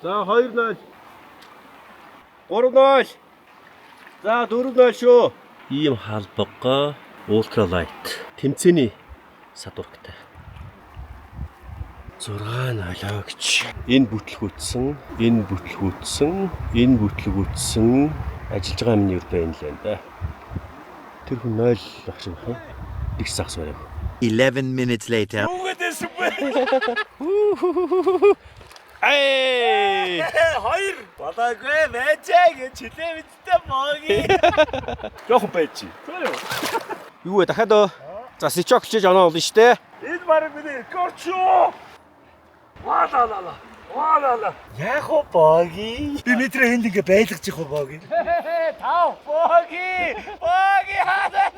За 2-0. 3-0. За 4-0 шүү. Ийм халбага ультралайт тэмцээний садургтай. 6-0 гэж. Энэ бүтлгүүтсэн ажиллаж байгаа юм юу байна лээ да. Тэр хүн 0 ах шиг байна. Их сахс барайг. 11 minutes later. Эй! 2 болоогүй байжээ гэж хилээ мэдтэй бооги. Жохон байж. Юу вэ дахиад за сичок чиж оноо болно штэ. Энэ баг миний рекорд шүү. Ваа. Яг уу бооги. Би метрэ хэнд ингээ байлгаж их уу бооги. Тав бооги. Бооги хаа.